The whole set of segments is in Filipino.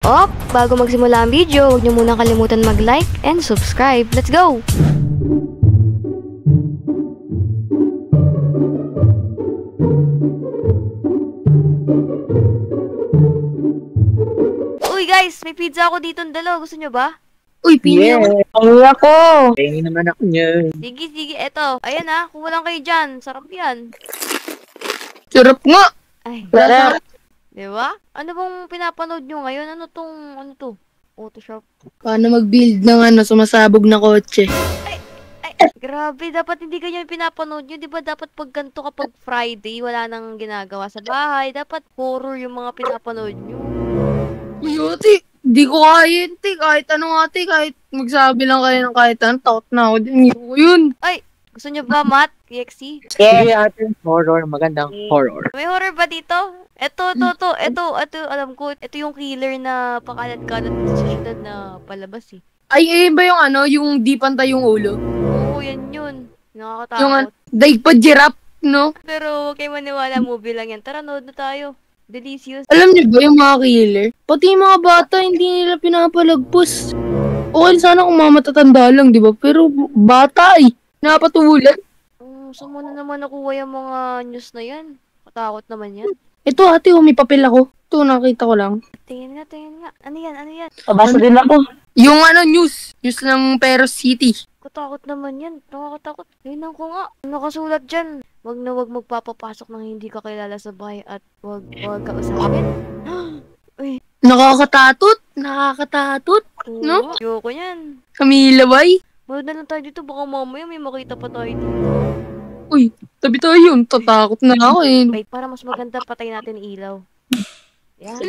Bago magsimula ang video, huwag niyo muna kalimutan mag-like and subscribe. Let's go! Uy guys, may pizza ako dito ng dalawa. Gusto niyo ba? Uy, pili ako. Ay, ako. Tingin naman ako niyan. Sige, eto. Ayan kuha lang kayo dyan. Sarap yan. Sarap nga. Ay, Sarap. diba? Ano bang pinapanood nyo ngayon? Ano to? Photoshop. Paano mag-build ng sumasabog na kotse? Grabe, dapat hindi ganyan yung pinapanood nyo. Diba dapat pag ganito kapag Friday, wala nang ginagawa sa bahay. Dapat horror yung mga pinapanood nyo. Uy, ate. Di ko kaya yun, te. Kahit ano nga, te. Kahit magsabi lang kayo ng kahit ano, takot na ako din. Hindi ko yun. Ay, gusto nyo ba, Matt? KXC? Sige, ate. Horror. Magandang horror. May horror ba dito? Ito, alam ko, ito yung killer na pakalat-kalat sa syudad na palabas eh. Ay, ayun ba yung yung di pantay yung ulo? Oo, yan yun. Nakakatakot. Yung daig pa giraffe, no? Pero huwag kayo maniwala, movie lang yan. Tara, nood na tayo. Delicious. Alam niyo ba yung mga killer? Pati yung mga bata, hindi nila pinapalagpos. Okay sana kung mga matatanda lang, di ba? Pero bata napatulan. Saan mo na naman nakuha yung mga news na yan? Katakot naman yan. Ito ate, may papel ako. Ito, nakita ko lang. Tingin nga. Ano yan? Pabasa din ako. Yung news. News ng Peros City. Katakot naman yan. Nakakatakot. Tingnan ko nga. Nakasulat dyan. Wag na wag magpapapasok ng hindi ka kilala sa bahay at wag ka usapin. Uy. Nakakatatot. No? Ayoko yan. Camila, bay. Manood na lang tayo dito. Baka mamaya may makita pa tayo dito. Uy, tabi tayo yun. Tatakot na ako eh. Wait, para mas maganda patay natin ang ilaw. Yan.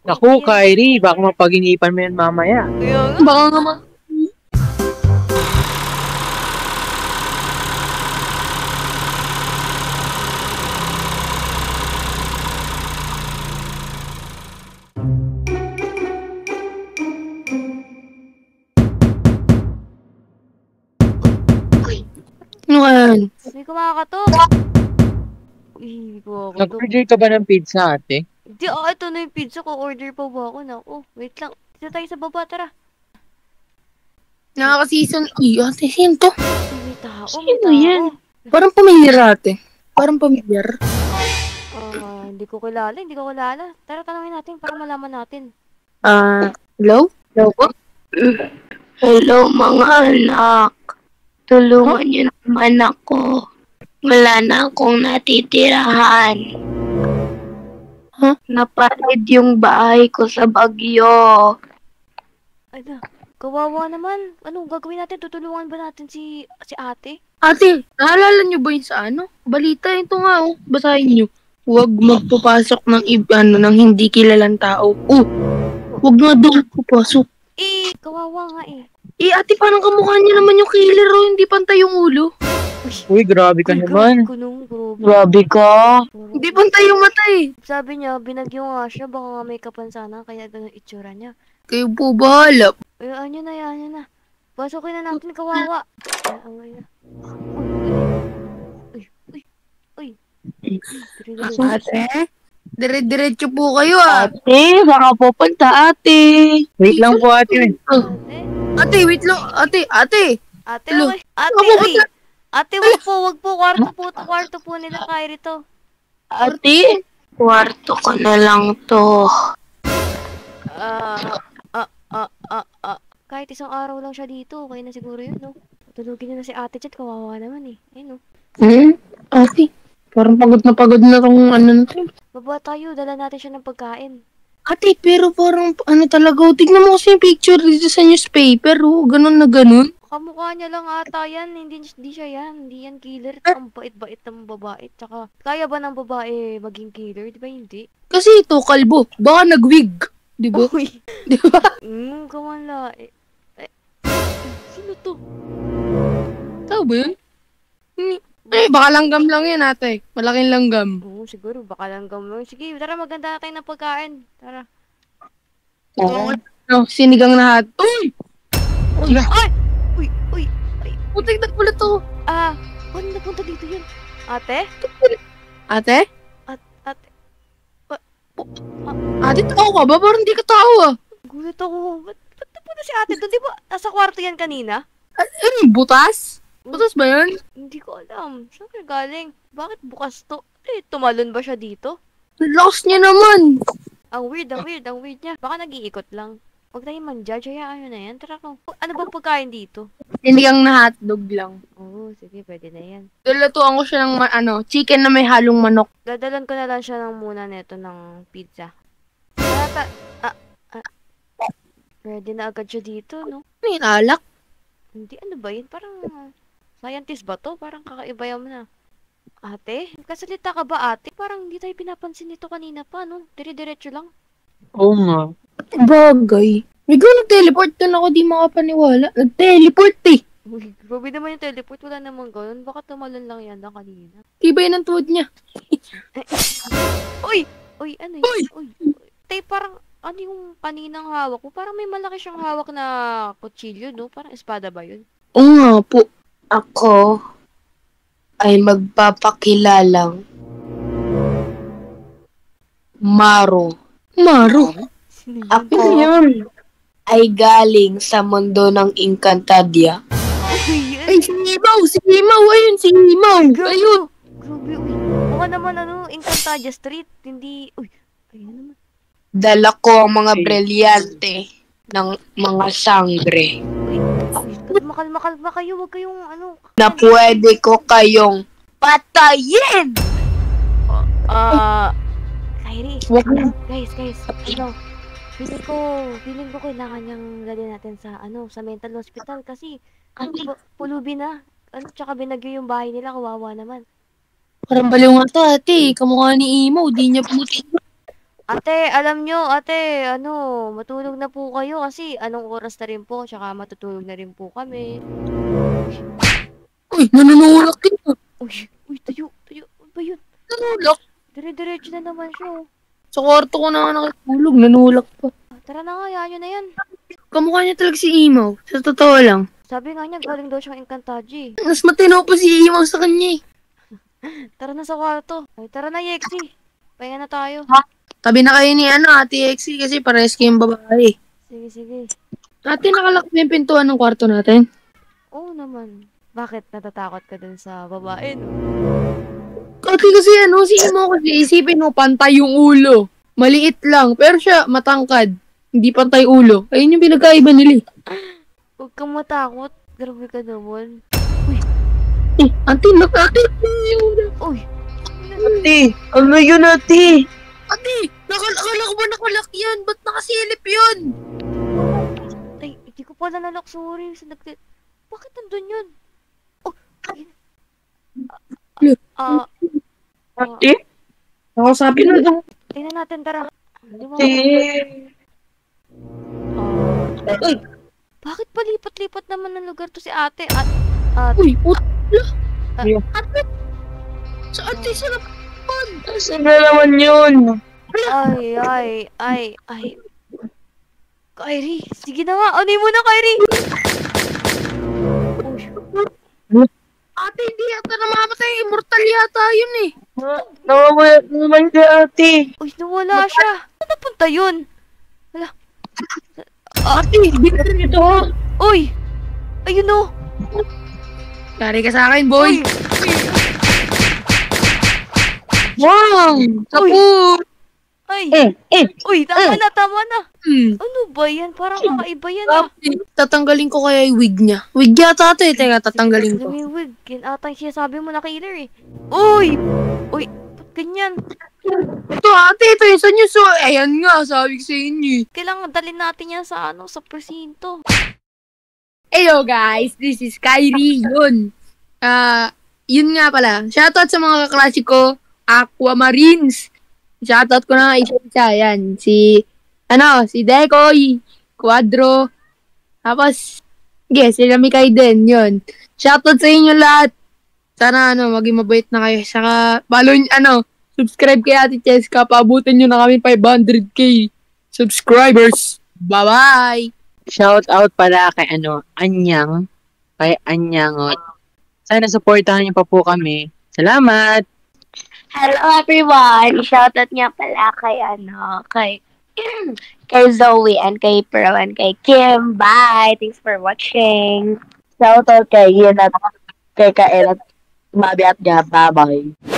Naku, Kyrie. Baka mapag-inipan mo yan mamaya. Kaya nga. Baka nga ma... Ano yan? May kumakatok. Uy, kumakatok. Nag-order ka ba ng pizza, ate? Hindi, ito na yung pizza ko. Order pa ba ako? Naku, wait lang. Dito tayo sa baba, tara. Nakaka-season. Uy, ate, sino to? Uy, may tao. Sino yan? Parang pamilyar ate. Parang pamilyar. Hindi ko kilala. Tara, tanungin natin para malaman natin. Hello? Hello po? Hello mga anak. Tulungan niyo naman ako. Wala na akong natitirahan. Huh? Naparid yung bahay ko sa bagyo. Ano? Kawawa naman. Anong gagawin natin? Tutulungan ba natin si ate? Ate, naalala niyo ba yun sa Balita ito nga basahin niyo. Huwag magpapasok ng hindi kilalang tao. Huwag nga daw papasok. Kawawa nga eh. Ate, parang kamukha niya naman yung killer hindi pantay yung ulo. Uy, grabe ka naman. Grabe ka. Hindi pantay yung mata Sabi niya, binagyo nga siya. Baka nga may kapansanan kaya ganun itsura niya. Kayo po bahala. Ano na. Pasukin na natin, kawawa. Uy. Ate? Dire-diretso po kayo Ate, baka pupunta ate. Wait lang po, ate. Ate, wait lang. Ate. Hello? Ate, wag po. Kwarto po nila Kyrie to. Ate, kwarto ko na lang to. Kahit isang araw lang siya dito, okay na siguro yun, no? Tulugin niya na si ate Chet, kawawa naman eh. Ayun, no? Ate, parang pagod na tong na to. Baba tayo, dala natin siya ng pagkain. Ate, pero parang talaga, tignan mo kasi yung picture dito sa newspaper, ganun na ganun. Kamukha niya lang ata yan, hindi siya yan, hindi yan killer. Ang bait-bait ng babae, tsaka kaya ba ng babae maging killer, di ba hindi? Kasi ito, kalbo, baka nag-wig, di ba? Uy, di ba? Kamanla, sino to? Tao ba yun? Baka langgam lang yan, ate. Malaking langgam. Oo, siguro, baka langgam lang. Sige, tara, maganda tayo ng pagkain. Tara. Sinigang na hat. Uy! Ay! Uy! Putik na pala to. Paano napunta dito yun? Ate? Ate? Ate? Ate, tao ka ba? Parang hindi ka tao ah. Gulat ako. Ba't napunta si ate doon? Di ba nasa kwarto yan kanina? Ano, butas? Butas ba yan? Hindi ko alam. Saan kaya galing? Bakit bukas to? Tumalon ba siya dito? Lost niya naman. Ang weird niya. Baka nag-iikot lang. Huwag tayong man-judge, hayaan nyo na yan. Tara ko. Ano bang pagkain dito? Sinigang na hotdog lang. Oo, sige, pwede na yan. Lulutuan ko siya ng chicken na may halong manok. Dadalan ko na lang siya ng muna neto ng pizza. Ready na agad siya dito, no? Ano yun, alak? Hindi, ano ba yun? Parang scientist ba to? Parang kakaiba yun na. Ate? Kasalita ka ba, ate? Parang hindi tayo pinapansin nito kanina pa, no? Dire-diretso lang. Oo nga. Bagay. Bigla nag-teleport doon ako, di makapaniwala. Nag-teleport eh. Uy, grabe naman yung teleport. Wala naman ganun. Baka tumalon lang yan na kanina. Tibay ng tuhod niya. Uy! Uy, ano yun? Uy! Tay, parang, ano yung kaninang hawak mo? Parang may malaki siyang hawak na kutsilyo, no? Parang espada ba yun? Oo nga po. Ako ay magpapakilalang Maro. Maro. Sino yun? Ako Yun. ay galing sa mundo ng Encantadia. Uy, yan. Ay, si Himaw! Si Himaw! Ayun, si Himaw! Ayun! Grabe, uy. Baka naman, Encantadia Street. Hindi, uy. Ayun naman. Dala ko ang mga brilyante ng mga sangre Uy, kalma kayo. Huwag kayong, na pwede ko kayong patayin! Kyrie. Wag na. Guys, feeling ko kailangan niyang dali natin sa, sa mental hospital kasi, pulubi na. Tsaka binagyo yung bahay nila, kawawa naman. Parang baliw nga to, ate. Kamukha ni Himaw. Di niya puti. Ate, alam nyo, ate, matulog na po kayo kasi anong oras na rin po, tsaka matutulog na rin po kami. Uy, nanunulak din. Uy, tayo, ano ba yun? Nanulak. Dire-diretso na naman siya. Sa kwarto ko na nga nakatulog. Nanulak pa. Tara na nga, hayaan nyo na yan. Kamukha niya talaga si Himaw. Sa totoo lang. Sabi nga niya, galing daw siyang Encantadia. Mas matino pa si Himaw sa kanya eh. Tara na sa kwarto. Ay, tara na, Yexi. Pahinga na tayo. Tabi na kayo ni Ate Exie kasi parehas kayong babae. Sige. Ate, nakalak na yung pintuan ng kwarto natin. Oo naman. Bakit natatakot ka dun sa babae, no? Ate kasi si Himaw kasi isipin mo, pantay yung ulo. Maliit lang, pero siya matangkad. Hindi pantay ulo. Ayun yung pinagkaiba nila eh. Huwag kang matakot. Grabe ka naman. Ate, Uy! Ate, ano yun ate? Ate, akala ko ba nakalak yan? Ba't nakasilip yun? Ay, hindi ko pala nalak. Sorry. Bakit nandun yun? Oh! Ate? Nakasabi na lang. Tingnan natin, tara. Di ba? Uy, Bakit palipat-lipat naman ng lugar to si ate? Uy, Ayun. Ate! Sa ate, sarap naman! saan na naman yun? Ay. Kyrie, sige na nga. Ano mo na, Kyrie? Uy, Ate, hindi yata namamatay. Immortal yata yun eh. Nawawala naman ka ate. uy, nawala siya. Saan napunta yun? Ate, hindi ka rin ito. Uy! Ayun o! Kari ka sa akin, boy. Uy! Wow! Tapo! Ay! Eh. Uy, tama na. Hmm. Ano ba yan? Parang kakaiba yan ah. Tatanggalin ko kaya yung wig niya. Wig yata ito eh. Teka, tatanggalin ko. Wig. Yan ata yung sinasabi mo na killer eh. Uy! Uy! Ba't ganyan? Ito ate, ito yung sa news. So, ayan nga, sabi ko sa inyo eh. Kailangan dalhin natin yan sa sa presinto. Hello guys, this is Kyrie. Yun nga pala. Shoutout sa mga kaklase ko, Aquamarines. Shoutout ko na nga isa-isa. Yan, si Decoy, Quadro, tapos, sila Mikay din, yun. Shoutout sa inyo lahat. Sana, maging mabait na kayo. Saka, subscribe kay Ate Cheska. Paabutin nyo na kami 500k subscribers. Bye-bye! Shout out pala kay Anyang. Kay Anyangot. Sana supportahan niyo pa po kami. Salamat! Hello everyone! Shoutout nga pala kay kay Zoe and kay Pearl and kay Kim. Bye! Thanks for watching. Shoutout kay Ian at kay Kael at Mabi at Gab. Bye-bye.